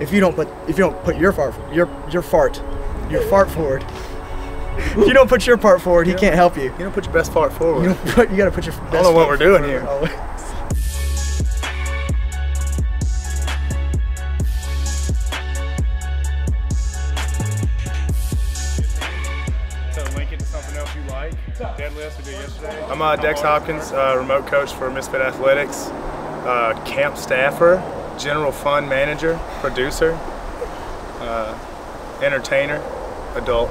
if you don't put your fart forward. If you don't put your part forward, he can't help you. You don't put your best fart forward. You got to put your best. I don't know what we're doing here. Deadlifts we did yesterday. I'm Dex Hopkins, remote coach for Misfit Athletics, camp staffer, general fund manager, producer, entertainer, adult.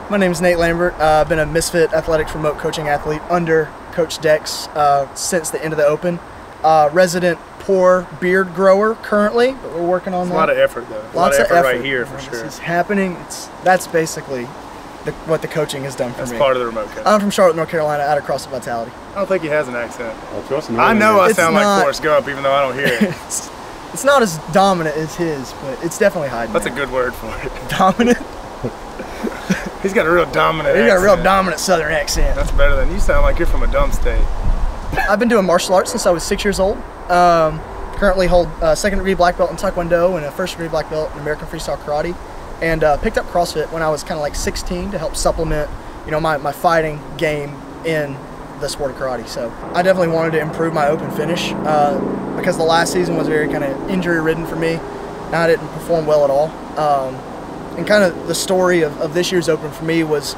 My name is Nate Lambert. I've been a Misfit Athletics remote coaching athlete under Coach Dex since the end of the Open. Resident poor beard grower currently, but we're working on that. A lot of effort though. Lots of effort right here for sure. This is happening. That's basically what the coaching has done for me. That's part of the remote coach. I'm from Charlotte, North Carolina, out of CrossFit Vitality. I don't think he has an accent. I know I sound like Forrest Gump even though I don't hear it. It's not as dominant as his, but it's definitely hiding. That's a good word for it. Dominant? He's got a real dominant accent. He's got a real dominant southern accent. That's better than, you sound like you're from a dumb state. I've been doing martial arts since I was 6 years old. Currently hold a second-degree black belt in Taekwondo and a first-degree black belt in American Freestyle Karate. And picked up CrossFit when I was kind of like 16 to help supplement, my fighting game in the sport of karate. So I definitely wanted to improve my open finish because the last season was very kind of injury-ridden for me. And I didn't perform well at all. And kind of the story of this year's Open for me was,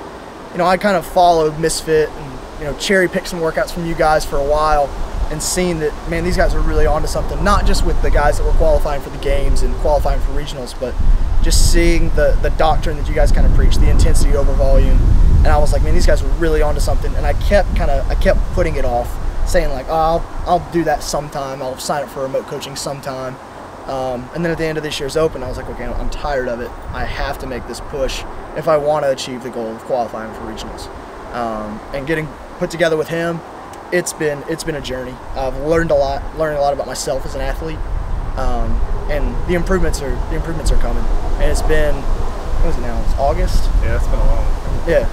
I kind of followed Misfit and, cherry-picked some workouts from you guys for a while and seen that, man, these guys are really onto something, not just with the guys that were qualifying for the games and qualifying for regionals, but just seeing the doctrine that you guys kind of preach, the intensity over volume. And I was like, man, these guys were really onto something. And I kept putting it off, saying like, oh, I'll do that sometime. I'll sign up for remote coaching sometime. And then at the end of this year's Open, I was like, okay, I'm tired of it. I have to make this push if I want to achieve the goal of qualifying for regionals. And getting put together with him, it's been a journey. I've learned a lot about myself as an athlete, and the improvements are coming. And it's been, what is it now? It's August. Yeah, it's been a long. Yeah,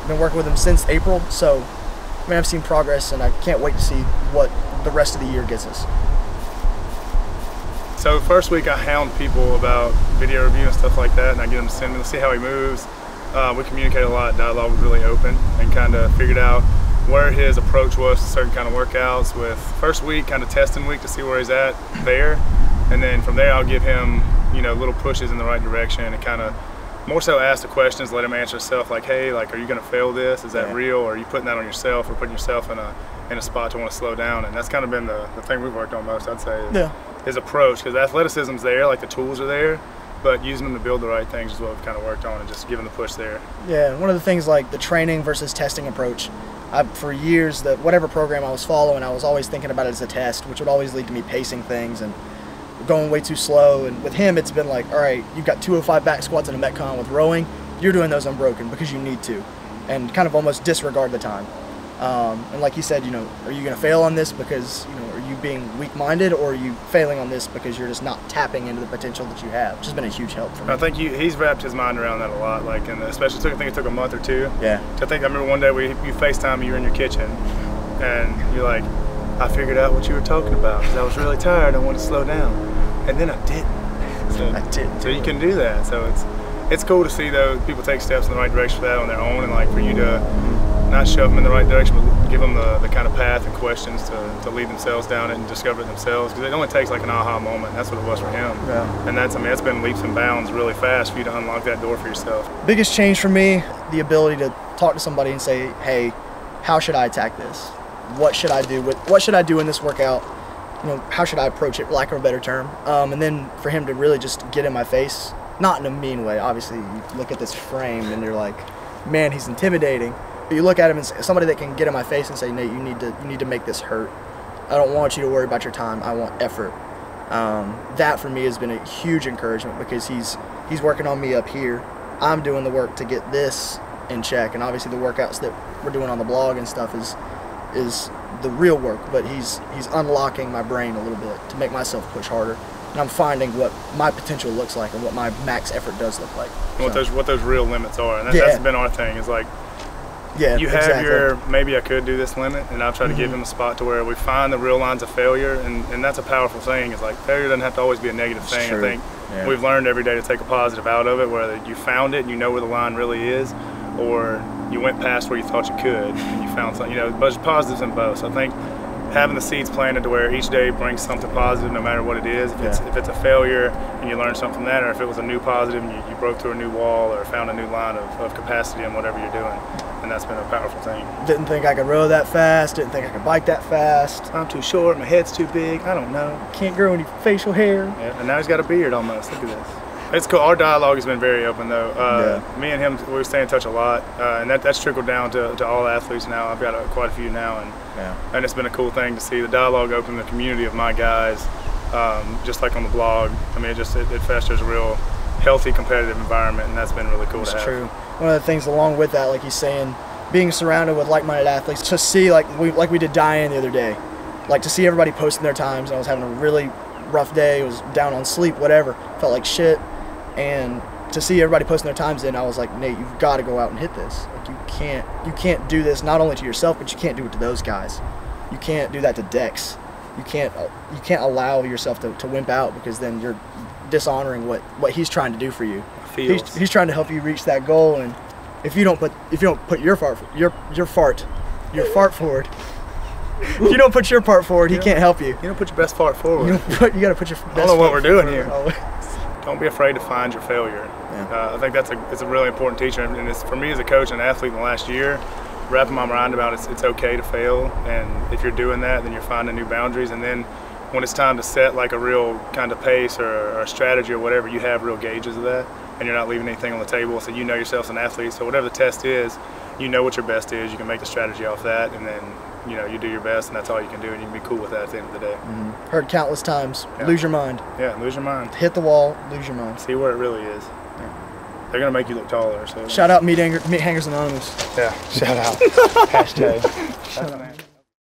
I've been working with him since April, so I've seen progress, and I can't wait to see what the rest of the year gets us. So first week I hound people about video review and stuff like that, and I get them to send me, see how he moves. We communicate a lot, dialogue was really open, and kind of figured out where his approach was to certain kind of workouts. With first week, kind of testing week to see where he's at there, and then from there I'll give him, little pushes in the right direction and kind of more so ask the questions, let him answer himself, like, hey, like, are you going to fail this? Is that real? Or are you putting that on yourself or putting yourself in a spot to want to slow down? And that's kind of been the thing we've worked on most, I'd say, is his approach, because athleticism's there, like the tools are there, but using them to build the right things is what we've kind of worked on, and just giving the push there. Yeah, one of the things like the training versus testing approach, for years, whatever program I was following, I was always thinking about it as a test, which would always lead to me pacing things and going way too slow. And with him, it's been like, all right, you've got 205 back squats and a Metcon with rowing, you're doing those unbroken because you need to, and kind of almost disregard the time. And like you said, are you going to fail on this because, are you being weak-minded, or are you failing on this because you're just not tapping into the potential that you have? Which has been a huge help for me. I think he's wrapped his mind around that a lot, like, and especially I think it took a month or two. Yeah. I remember one day you FaceTime me, you were in your kitchen, and you're like, I figured out what you were talking about because I was really tired, I wanted to slow down, and then I didn't. So, I didn't. So you can do that. So it's cool to see though people take steps in the right direction for that on their own, and like for you to not shove them in the right direction, but give them the kind of path and questions to lead themselves down it and discover it themselves. Because it only takes like an aha moment. That's what it was for him. Yeah. And it's been leaps and bounds really fast for you to unlock that door for yourself. Biggest change for me, the ability to talk to somebody and say, hey, how should I attack this? What should I do in this workout? How should I approach it, for lack of a better term? And then for him to really just get in my face, not in a mean way. Obviously, you look at this frame and you're like, man, he's intimidating. But you look at him and somebody that can get in my face and say, Nate, you need to make this hurt. I don't want you to worry about your time. I want effort. That for me has been a huge encouragement because he's working on me up here. I'm doing the work to get this in check, and obviously the workouts that we're doing on the blog and stuff is the real work. But he's unlocking my brain a little bit to make myself push harder. And I'm finding what my potential looks like and what my max effort does look like. And what those real limits are, and that's been our thing. Is like, you have your maybe I could do this limit, and I've tried to give him a spot to where we find the real lines of failure, and that's a powerful thing. Is like failure doesn't have to always be a negative thing. I think Yeah. We've learned every day to take a positive out of it, whether you found it and you know where the line really is, or you went past where you thought you could and you found something, but there's positives in both. So I think having the seeds planted to where each day brings something positive no matter what it is. If it's a failure and you learn something from that, or if it was a new positive and you broke through a new wall or found a new line of capacity in whatever you're doing. And that's been a powerful thing. Didn't think I could row that fast, didn't think I could bike that fast. I'm too short, my head's too big, I don't know. Can't grow any facial hair. Yeah, and now he's got a beard almost, look at this. It's cool. Our dialogue has been very open though. Me and him, we stay in touch a lot, and that's trickled down to all athletes now. I've got quite a few now, and it's been a cool thing to see the dialogue open in the community of my guys, just like on the blog. I mean, it festers a real healthy competitive environment, and that's been really cool to have. It's true. One of the things along with that, like he's saying, being surrounded with like-minded athletes, to see like we did Diane the other day, like to see everybody posting their times. And I was having a really rough day, was down on sleep, whatever, felt like shit. And to see everybody posting their times in, I was like, Nate, you've got to go out and hit this. Like you can't do this not only to yourself, but you can't do it to those guys. You can't do that to Dex. You can't allow yourself to wimp out, because then you're dishonoring what he's trying to do for you. He's trying to help you reach that goal, and if you don't put your fart forward. If you don't put your part forward, he can't help you. You don't put your best fart forward. You got to put your best I don't know what we're doing here. Always. Don't be afraid to find your failure. I think it's a really important teacher, and it's for me as a coach and athlete in the last year, wrapping my mind about it's okay to fail, and if you're doing that, then you're finding new boundaries, and then when it's time to set like a real kind of pace or a strategy or whatever, you have real gauges of that, and you're not leaving anything on the table. So you know yourself as an athlete, so whatever the test is, you know what your best is, you can make the strategy off that, and then you do your best, and that's all you can do, and you can be cool with that at the end of the day. Heard countless times, lose your mind. Yeah, lose your mind. Hit the wall, lose your mind. See where it really is. They're gonna make you look taller. So shout out Meat Hangers Anonymous. Yeah, shout out. Hashtag.